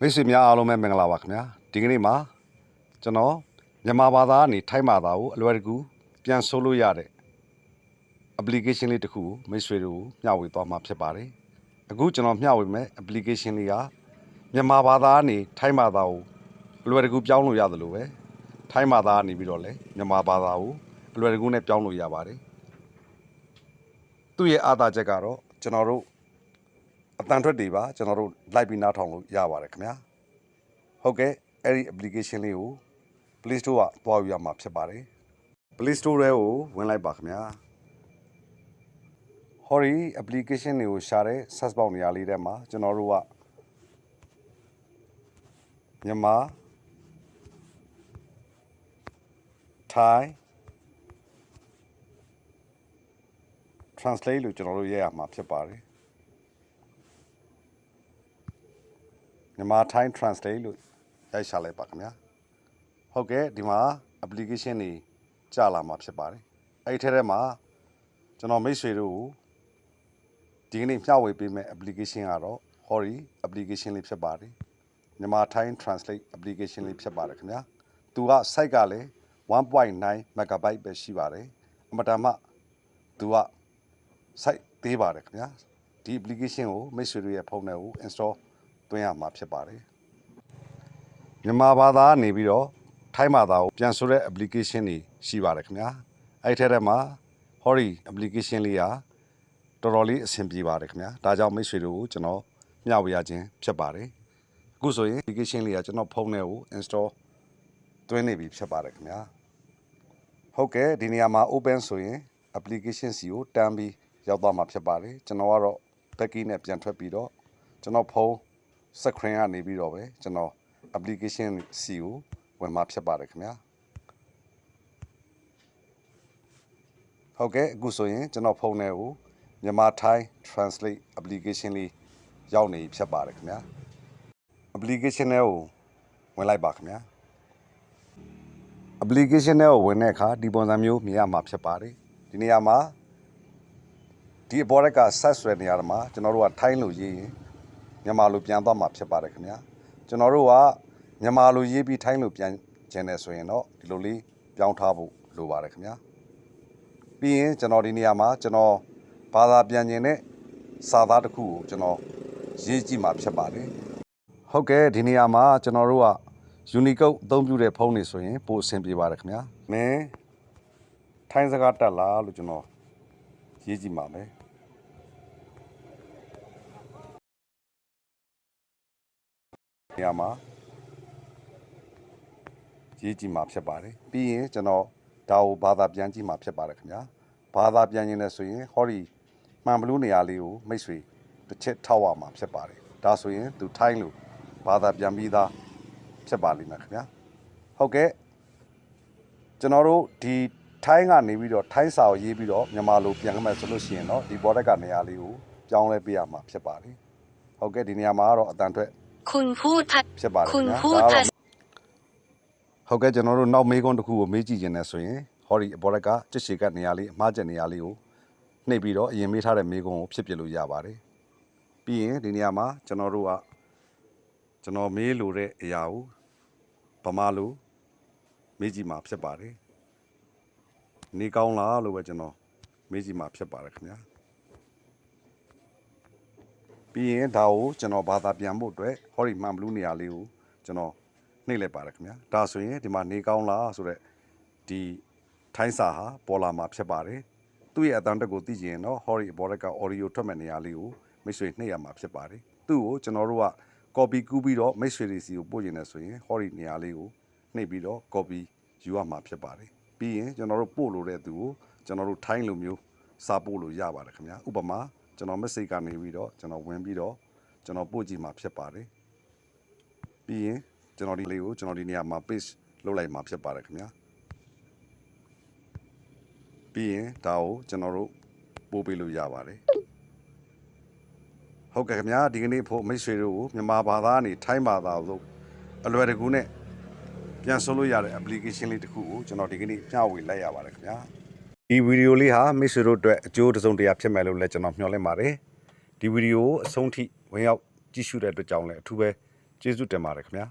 မိတ်ဆွေများအားလုံးပဲမင်္ဂလာပါခင်ဗျာဒီကနေ့မှာကျွန်တော်မြန်မာဘာသာကနေထိုင်းဘာသာကိုအလွယ်တကူပြန်ဆိုလို့ရတဲ့ application လေးတစ်ခုကိုမိတ်ဆွေတို့မျှဝေသွားမှာဖြစ်ပါတယ်အခုကျွန်တော်မျှဝေမယ့် application လေးကမြန်မာဘာသာကနေထိုင်းဘာသာကိုအလွယ်တကူပြောင်းလို့ရတယ်လို့ပဲထိုင်းဘာသာကနေပြီးတော့လဲမြန်မာဘာသာကိုအလွယ်တကူနဲ့ပြောင်းလို့ရပါတယ်သူ့ရဲ့အားသာချက်ကတော့ကျွန်တော်တို့အတန်ထွက်တွေပါကျွန်တော်တို့လိုက်ပြီးနားထောင်လို့ရပါတယ်ခင်ဗျာဟုတ်ကဲ့အဲ့ဒီ application လေးကို Play Store ကတွားယူရမှာဖြစ်ပါတယ် Play Store ထဲကိုဝင်လိုက်ပါခင်ဗျာဟောဒီ application တွေကိုရှာတဲ့ search box နေရာလေးထဲမှာကျွန်တော်တို့ကမြန်မာ Thai translate လို့ကျွန်တော်တို့ရေးရမှာဖြစ်ပါတယ်မြန်မာ Thai translate လို့ရိုက်ရှာလိုက်ပါခင်ဗျာဟုတ်ကဲ့ဒီမှာ application တွေကြာလာမှာဖြစ်ပါတယ်အဲ့ဒီထဲမှာကျွန်တော်မိတ်ဆွေတို့ကိုဒီကနေ့မျှဝေပေးမယ့် application ကတော့ဟောဒီ application လေးဖြစ်ပါတယ်မြန်မာ Thai translate application လေးဖြစ်ပါတယ်ခင်ဗျာသူက site ကလည်း 1.9 megabyte ပဲရှိပါတယ်အမတန်မှသူက site သေးပါတယ်ခင်ဗျာဒီ application ကိုမိတ်ဆွေတို့ရဲ့ဖုန်းထဲကို install သွင်းရမှာဖြစ်ပါတယ်မြန်မာဘာသာနေပြီးတော့ထိုင်းဘာသာကိုပြန်ဆိုတဲ့ application တွေရှိပါတယ်ခင်ဗျာအဲ့ထဲမှာဟောဒီ application လေးကတော်တော်လေးအဆင်ပြေပါတယ်ခင်ဗျာဒါကြောင့်မိတ်ဆွေတို့ကိုကျွန်တော်မျှဝေရခြင်းဖြစ်ပါတယ်အခုဆိုရင် application လေးကကျွန်တော်ဖုန်းထဲကို install သွင်းနေပြီဖြစ်ပါတယ်ခင်ဗျာဟုတ်ကဲ့ဒီနေရာမှာ open ဆိုရင် application စီကိုတန်းပြီးရောက်သွားမှာဖြစ်ပါတယ်ကျွန်တော်ကတော့ backy နဲ့ပြန်ထွက်ပြီးတော့ကျွန်တော်ဖုန်း screen ကနေပြီးတော့ပဲကျွန်တော် application စီကိုဝင်မှာဖြစ်ပါတယ်ခင်ဗျာဟုတ်ကဲ့အခုဆိုရင်ကျွန်တော်ဖုန်းထဲကိုမြန်မာ Thai translate application လေးရောက်နေဖြစ်ပါတယ်ခင်ဗျာ application ထဲကိုဝင်လိုက်ပါခင်ဗျာ application ထဲကိုဝင်တဲ့အခါဒီပုံစံမျိုးမြင်ရမှာဖြစ်ပါတယ်ဒီနေရာမှာဒီအပေါ်က search ဆိုတဲ့နေရာမှာကျွန်တော်တို့က Thai လို့ရေးရင်မြန်မာလိုပြန်သွားမှာဖြစ်ပါတယ်ခင်ဗျာကျွန်တော်တို့ကမြန်မာလိုရေးပြီး Thai လို့ပြန်ကျင်တယ်ဆိုရင်တော့ဒီလိုလေးပြောင်းထားဖို့လိုပါတယ်ခင်ဗျာပြီးရင်ကျွန်တော်ဒီနေရာမှာကျွန်တော်ဘာသာပြန်ကျင်တဲ့စာသားတစ်ခုကိုကျွန်တော်ရေးကြည့်မှာဖြစ်ပါတယ်ဟုတ်ကဲ့ဒီနေရာမှာကျွန်တော်တို့က Unicode အသုံးပြုတဲ့ဖုန်းတွေဆိုရင်ပိုအဆင်ပြေပါတယ်ခင်ဗျာမင်းထိုင်းစကားတက်လားလို့ကျွန်တော်ရေးကြည့်ပါမယ်နေရာမှာရေးကြည့်မှာဖြစ်ပါတယ်ပြီးရင်ကျွန်တော်ဒါကိုဘာသာပြန်ကြည့်မှာဖြစ်ပါတယ်ခင်ဗျာဘာသာပြန်ရင်လည်းဆိုရင်ဟောဒီမှန်ဘလူးနေရာလေးကိုမိတ်ဆွေတစ်ချက်ထောက်ရမှာဖြစ်ပါတယ်ဒါဆိုရင်သူထိုင်းလို့ဘာသာပြန်ပြီးသားဖြစ်ပါလိမ့်မယ်ခင်ဗျာဟုတ်ကဲ့ကျွန်တော်တို့ဒီထိုင်းကနေပြီးတော့ထိုင်းစာကိုရေးပြီးတော့မြန်မာလိုပြန်ခဲ့မှဆိုလို့ရှိရင်တော့ဒီဘော်တက်ကနေရာလေးကိုပြောင်းလဲပေးရမှာဖြစ်ပါတယ်ဟုတ်ကဲ့ဒီနေရာမှာကတော့အတန်ထွက်คุณพูดဖြစ်ပါတယ်คุณဗျာพูดဟုတ်ကဲ့ကျွန်တော်တို့နောက်မေးခွန်းတစ်ခုကိုမေးကြည့်ခြင်းနဲ့ဆိုရင်ဟောဒီအဘော်တက်ကကြစ်ရှည်ကနေရာလေးအမှားကျက်နေရာလေးကိုနှိပ်ပြီးတော့အရင်မေးထားတဲ့မေးခွန်းကိုဖြစ်ပြလို့ရပါတယ်ပြီးရင်ဒီနေရာမှာကျွန်တော်တို့ကကျွန်တော်မေးလို့တဲ့အရာကိုဗမာလိုမေးကြည့်မှာဖြစ်ပါတယ်နေကောင်းလားလို့ပဲကျွန်တော်မေးကြည့်မှာဖြစ်ပါတယ်ခင်ဗျာပြီးရင်ဒါကိုကျွန်တော်ဘာသာပြန်ဖို့အတွက်ဟောဒီမှန်ဘလူးနေရာလေးကိုကျွန်တော်နှိပ်လိုက်ပါတယ်ခင်ဗျာဒါဆိုရင်ဒီမှာနေကောင်းလားဆိုတော့ဒီထိုင်းစာဟာပေါ်လာမှာဖြစ်ပါတယ်သူ့ရဲ့အတန်တက်ကိုသိချင်ရင်တော့ဟောဒီဘော်ရက်က audio ထွက်မဲ့နေရာလေးကိုမိတ်ဆွေနှိပ်ရမှာဖြစ်ပါတယ်သူ့ကိုကျွန်တော်တို့က copy ကူးပြီးတော့မိတ်ဆွေတွေစီကိုပို့ကျင်တယ်ဆိုရင်ဟောဒီနေရာလေးကိုနှိပ်ပြီးတော့ copy ယူရမှာဖြစ်ပါတယ်ပြီးရင်ကျွန်တော်တို့ပို့လို့တဲ့သူကိုကျွန်တော်တို့ထိုင်းလိုမျိုးစာပို့လို့ရပါတယ်ခင်ဗျာဥပမာကျွန်တော် message ကနေပြီးတော့ကျွန်တော်ဝင်ပြီးတော့ကျွန်တော်ပို့ကြည့်မှာဖြစ်ပါတယ်ပြီးရင်ကျွန်တော်ဒီလေးကိုကျွန်တော်ဒီနေရာမှာ paste လုပ်လိုက်မှာဖြစ်ပါတယ်ခင်ဗျာပြီးရင်ဒါကိုကျွန်တော်တို့ပို့ပေးလို့ရပါတယ်ဟုတ်ကဲ့ခင်ဗျာဒီကနေ့ဖို့မိတ်ဆွေတို့ကိုမြန်မာဘာသာကနေထိုင်းဘာသာကိုအလွယ်တကူနဲ့ပြန်ဆိုလို့ရတဲ့ application လေးတစ်ခုကိုကျွန်တော်ဒီကနေ့မျှဝေလိုက်ရပါတယ်ခင်ဗျာဒီဗီဒီယိုလေးဟာမိတ်ဆွေတို့အတွက်အကျိုးတစ်စုံတစ်ရာဖြစ်မယ်လို့လည်းကျွန်တော်မျှော်လင့်ပါတယ်ဒီဗီဒီယိုကိုအဆုံးထိဝင်ရောက်ကြည့်ရှုတဲ့အတွက်ကြောင့်လည်းအထူးပဲ ကျေးဇူးတင်ပါတယ်ခင်ဗျာ